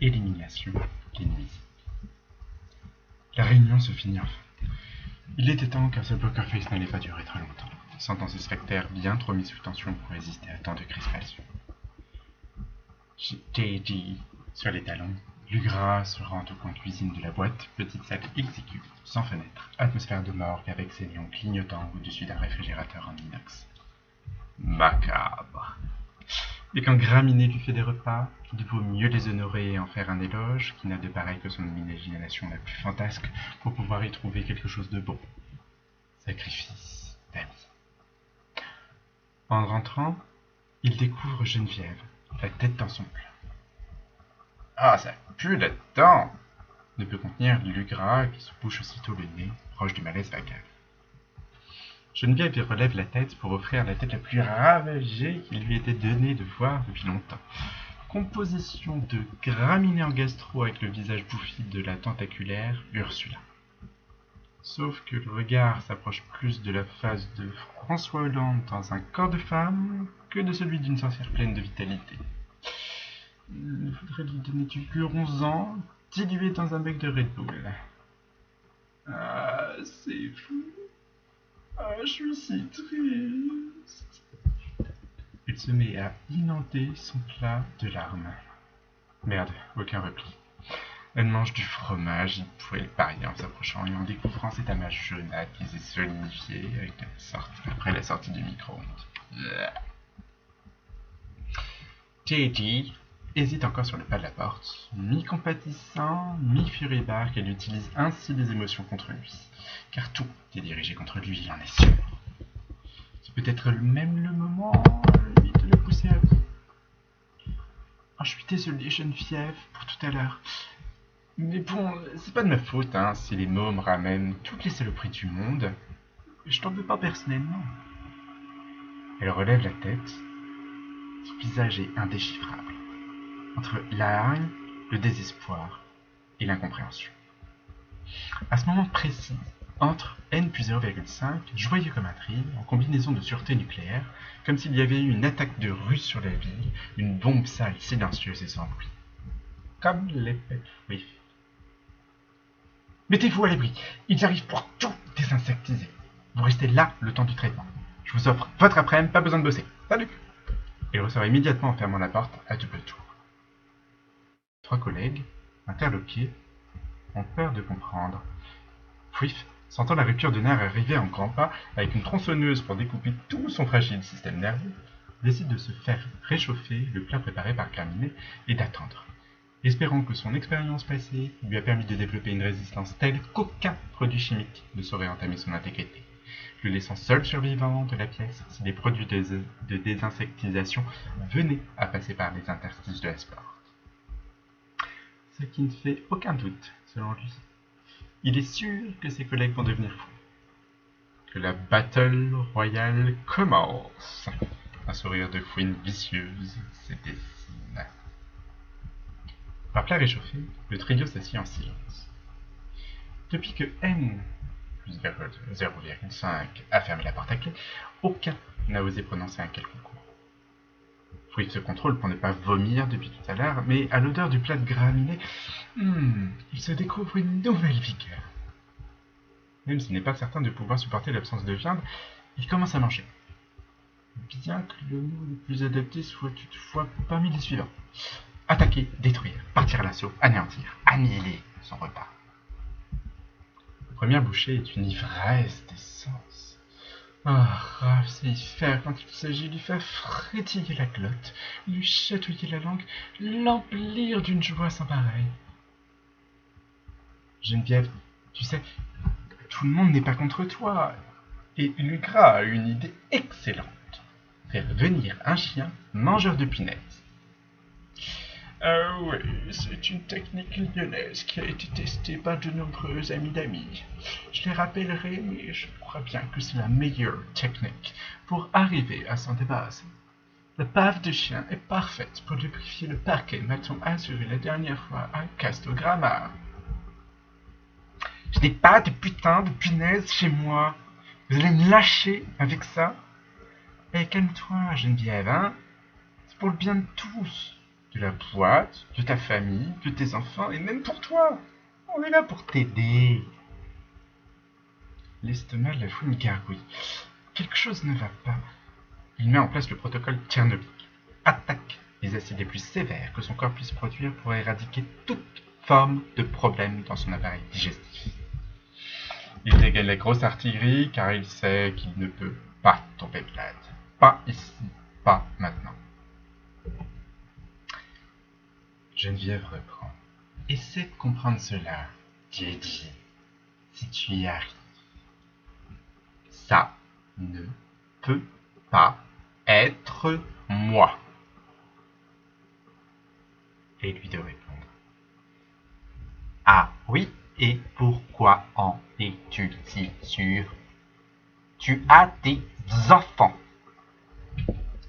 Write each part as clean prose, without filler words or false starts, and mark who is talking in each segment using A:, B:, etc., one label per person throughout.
A: Élimination des nuisibles. La réunion se finit enfin. Il était temps car ce poker face n'allait pas durer très longtemps, sentant ce spectaire bien trop mis sous tension pour résister à tant de crispation. J.J. sur les talons, Lugra se rend au coin cuisine de la boîte, petite salle exiguë, sans fenêtre, atmosphère de morgue avec ses lions clignotant au-dessus d'un réfrigérateur en inox. Macabre. Et quand Graminet lui fait des repas, il vaut mieux les honorer et en faire un éloge, qui n'a de pareil que son imagination la plus fantasque pour pouvoir y trouver quelque chose de bon. Sacrifice d'amis. En rentrant, il découvre Geneviève, la tête dans son plat. Ah, ça pue là-dedans! Ne peut contenir Lugra qui se bouche aussitôt le nez, proche du malaise vagal. Geneviève y relève la tête pour offrir la tête la plus ravagée qu'il lui était donné de voir depuis longtemps. Composition de Graminet en gastro avec le visage bouffi de la tentaculaire Ursula. Sauf que le regard s'approche plus de la face de François Hollande dans un corps de femme que de celui d'une sorcière pleine de vitalité. Il faudrait lui donner du guronzan dilué dans un bec de Red Bull. Ah, c'est fou. Ah, je suis si triste. Il se met à inonder son plat de larmes. Merde, aucun repli. Elle mange du fromage, il pouvait le parier en s'approchant et en découvrant cet amas jaunâtre qui s'est solidifié après la sortie du micro-ondes. J.J. hésite encore sur le pas de la porte, mi-compatissant, mi-furibard qu'elle utilise ainsi les émotions contre lui, car tout est dirigé contre lui, il en est sûr. C'est peut-être même le moment de le pousser à bout. Oh, je suis désolé, Geneviève, pour tout à l'heure. Mais bon, c'est pas de ma faute, hein, si les mômes ramènent toutes les saloperies du monde. Je t'en veux pas personnellement. Elle relève la tête. Son visage est indéchiffrable. Entre la haine, le désespoir et l'incompréhension. À ce moment précis, entre N plus 0,5, joyeux comme un trille, en combinaison de sûreté nucléaire, comme s'il y avait eu une attaque de Russes sur la ville, une bombe sale, silencieuse et sans bruit. Comme l'épée de Friff. Mettez-vous à l'abri, ils arrivent pour tout désinsectiser. Vous restez là le temps du traitement. Je vous offre votre après-midi, pas besoin de bosser. Salut! Il ressort immédiatement en fermant la porte à double tour. 3 collègues, interloqués, ont peur de comprendre. Friff, sentant la rupture de nerfs arriver en grands pas, avec une tronçonneuse pour découper tout son fragile système nerveux, décide de se faire réchauffer le plat préparé par Graminet et d'attendre, espérant que son expérience passée lui a permis de développer une résistance telle qu'aucun produit chimique ne saurait entamer son intégrité, le laissant seul survivant de la pièce si des produits de désinsectisation venaient à passer par les interstices de la porte. Ce qui ne fait aucun doute, selon lui. Il est sûr que ses collègues vont devenir fous. Que la battle royale commence. Un sourire de fouine vicieuse se dessine. Par plat réchauffé, le trio s'assied en silence. Depuis que N plus 0,5 a fermé la porte à clé, aucun n'a osé prononcer un quelconque mot. Friff se contrôle pour ne pas vomir depuis tout à l'heure, mais à l'odeur du plat de Graminet, il se découvre une nouvelle vigueur. Même s'il n'est pas certain de pouvoir supporter l'absence de viande, il commence à manger. Bien que le mot le plus adapté soit toutefois parmi les suivants. Attaquer, détruire, partir à l'assaut, anéantir, annihiler son repas. La première bouchée est une ivresse d'essence. Raph sait y faire quand il s'agit de lui faire frétiller la glotte, lui chatouiller la langue, l'emplir d'une joie sans pareille. Geneviève, tu sais, tout le monde n'est pas contre toi. Et Lugra a une idée excellente. Faire venir un chien mangeur de punaises. Ah oui, c'est une technique lyonnaise qui a été testée par de nombreux amis d'amis. Je les rappellerai, mais je crois bien que c'est la meilleure technique pour arriver à s'en débarrasser. La bave de chien est parfaite pour lubrifier le parquet, m'a-t-on assuré la dernière fois à Castogrammar. Je n'ai pas de putain de punaise chez moi. Vous allez me lâcher avec ça? Eh, calme-toi, Geneviève, hein? C'est pour le bien de tous. de la boîte, de ta famille, de tes enfants et même pour toi. On est là pour t'aider. L'estomac de la Fouine gargouille. Quelque chose ne va pas. Il met en place le protocole Tchernobyl. Attaque les acides les plus sévères que son corps puisse produire pour éradiquer toute forme de problème dans son appareil digestif. Il dégaine la grosse artillerie car il sait qu'il ne peut pas tomber malade. Pas ici, pas maintenant. Geneviève reprend. Essaie de comprendre cela, J.J. Si tu y arrives. Ça ne peut pas être moi. Et lui de répondre. Ah oui, et pourquoi en es-tu si sûr? Tu as des enfants.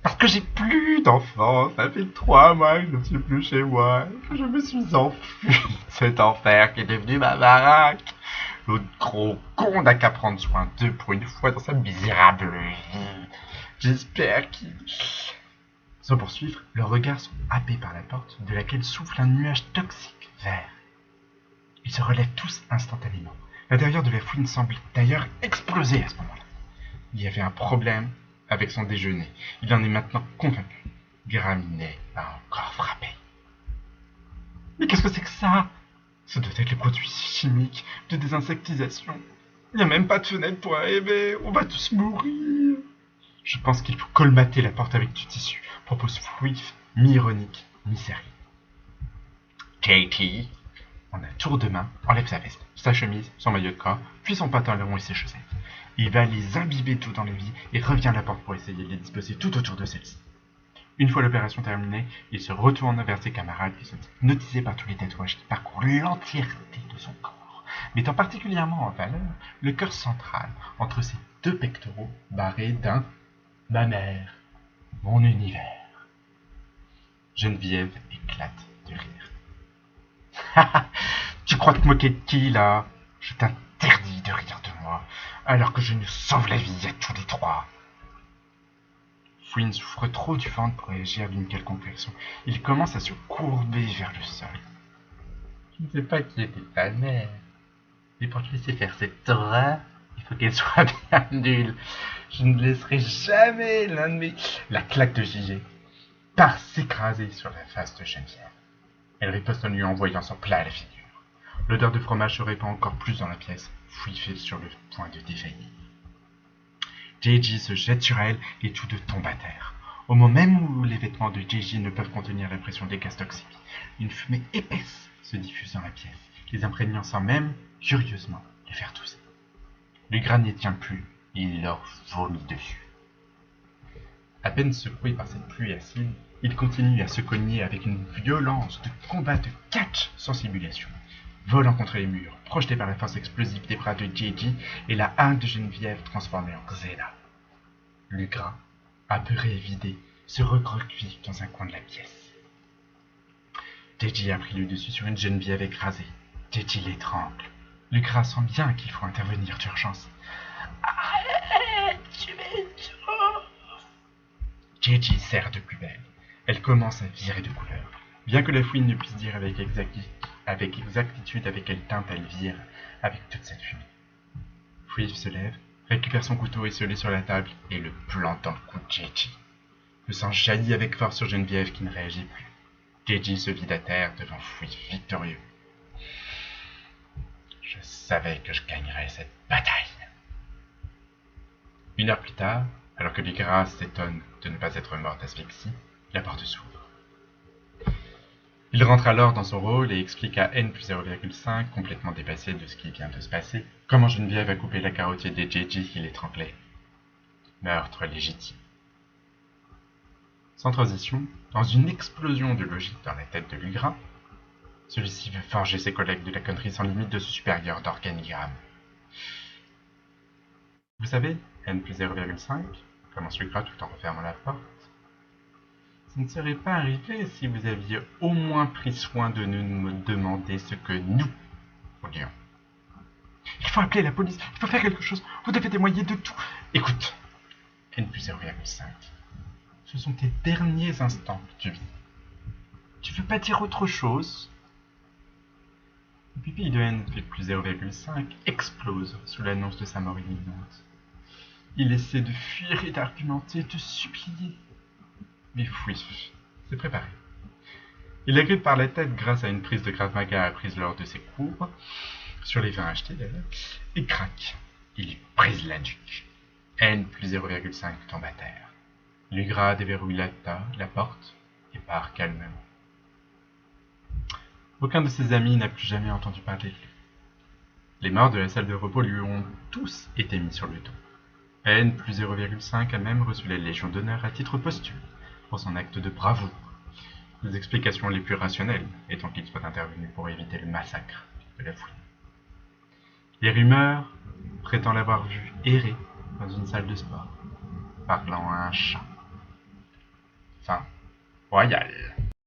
A: Parce que j'ai plus d'enfants, ça fait 3 mois que je ne suis plus chez moi, que je me suis enfui de cet enfer qui est devenu ma baraque. L'autre gros con n'a qu'à prendre soin d'eux pour une fois dans sa misérable vie. J'espère qu'il... Sans poursuivre, leurs regards sont happés par la porte de laquelle souffle un nuage toxique vert. Ils se relèvent tous instantanément. L'intérieur de la fouine semble d'ailleurs exploser à ce moment-là. Il y avait un problème avec son déjeuner. Il en est maintenant convaincu. Graminet a encore frappé. Mais qu'est-ce que c'est que ça? Ce doit être les produits chimiques de désinsectisation. Il n'y a même pas de fenêtre pour arriver. On va tous mourir. Je pense qu'il faut colmater la porte avec du tissu, propose Fouif, mi-ironique, mi-sérieux. Katie, en un tour de main, enlève sa veste, sa chemise, son maillot de corps, puis son pantalon et ses chaussettes. Il va les imbiber tout dans l'évier et revient à la porte pour essayer de les disposer tout autour de celle-ci. Une fois l'opération terminée, il se retourne vers ses camarades qui sont hypnotisés par tous les tatouages qui parcourent l'entièreté de son corps, mettant particulièrement en valeur le cœur central entre ses 2 pectoraux barrés d'un « ma mère, mon univers ». Geneviève éclate de rire. Tu crois te moquer de qui, là? Je t'interdis de rire de moi, alors que je nous sauve la vie à tous les 3. Fouine souffre trop du ventre pour réagir d'une quelconque action. Il commence à se courber vers le sol. Je ne sais pas qui était ta mère, mais pour te laisser faire cette horreur, il faut qu'elle soit bien nulle. Je ne laisserai jamais l'un de mes... La claque de J.J. part s'écraser sur la face de Geneviève. Elle riposte en lui envoyant son plat à la figure. L'odeur de fromage se répand encore plus dans la pièce. Fouif est sur le point de défaillir. J.J. se jette sur elle et tous 2 tombent à terre. Au moment même où les vêtements de J.J. ne peuvent contenir la pression des gaz toxiques, une fumée épaisse se diffuse dans la pièce, les imprégnant sans même, curieusement, les faire tousser. Le gras n'y tient plus et il leur vomit dessus. À peine secoué par cette pluie acide, il continue à se cogner avec une violence de combat de catch sans simulation. Volant contre les murs, projeté par la force explosive des bras de J.J. et la haine de Geneviève transformée en Xena. Le gras, apeuré et vidé, se recroqueville dans un coin de la pièce. J.J. a pris le dessus sur une Geneviève écrasée. J.J. l'étrangle. Le gras sent bien qu'il faut intervenir d'urgence. Arrête, tu m'étouffes. J.J. serre de plus belle. Elle commence à virer de couleur. Bien que la fouine ne puisse dire avec exactitude avec quelle teinte elle vire avec toute cette fumée. Fouif se lève, récupère son couteau esselé sur la table et le plante dans le cou de J.J. Le sang jaillit avec force sur Geneviève qui ne réagit plus. J.J. se vide à terre devant Fouif victorieux. Je savais que je gagnerais cette bataille. 1 heure plus tard, alors que Ligra s'étonne de ne pas être morte d'asphyxie, la porte s'ouvre. Il rentre alors dans son rôle et explique à N plus 0,5, complètement dépassé de ce qui vient de se passer, comment Geneviève a coupé la carotière de J.J. qui l'étranglait. Meurtre légitime. Sans transition, dans une explosion de logique dans la tête de Lugra, celui-ci veut forger ses collègues de la connerie sans limite de ce supérieur d'organigramme. Vous savez, N plus 0,5, commence Lugra tout en refermant la porte, ça ne serait pas arrivé si vous aviez au moins pris soin de nous demander ce que nous voulions. Il faut appeler la police, il faut faire quelque chose, vous devez témoigner de tout. Écoute, N plus 0,5, ce sont tes derniers instants que tu vis. Tu veux pas dire autre chose? Le pupille de N plus 0,5 explose sous l'annonce de sa mort imminente. Il essaie de fuir et d'argumenter, de supplier. Mais oui, c'est préparé. Il agrippe par la tête grâce à une prise de Krav Maga apprise lors de ses cours, sur les vins achetés d'ailleurs, et craque. Il lui brise la nuque. N plus 0,5 tombe à terre. Lugra déverrouille la porte et part calmement. Aucun de ses amis n'a plus jamais entendu parler de lui. Les morts de la salle de repos lui ont tous été mis sur le dos. N plus 0,5 a même reçu la Légion d'honneur à titre posthume pour son acte de bravoure. Les explications les plus rationnelles étant qu'il soit intervenu pour éviter le massacre de la foule. Les rumeurs prétendent l'avoir vu errer dans une salle de sport, parlant à un chat. Fin royal.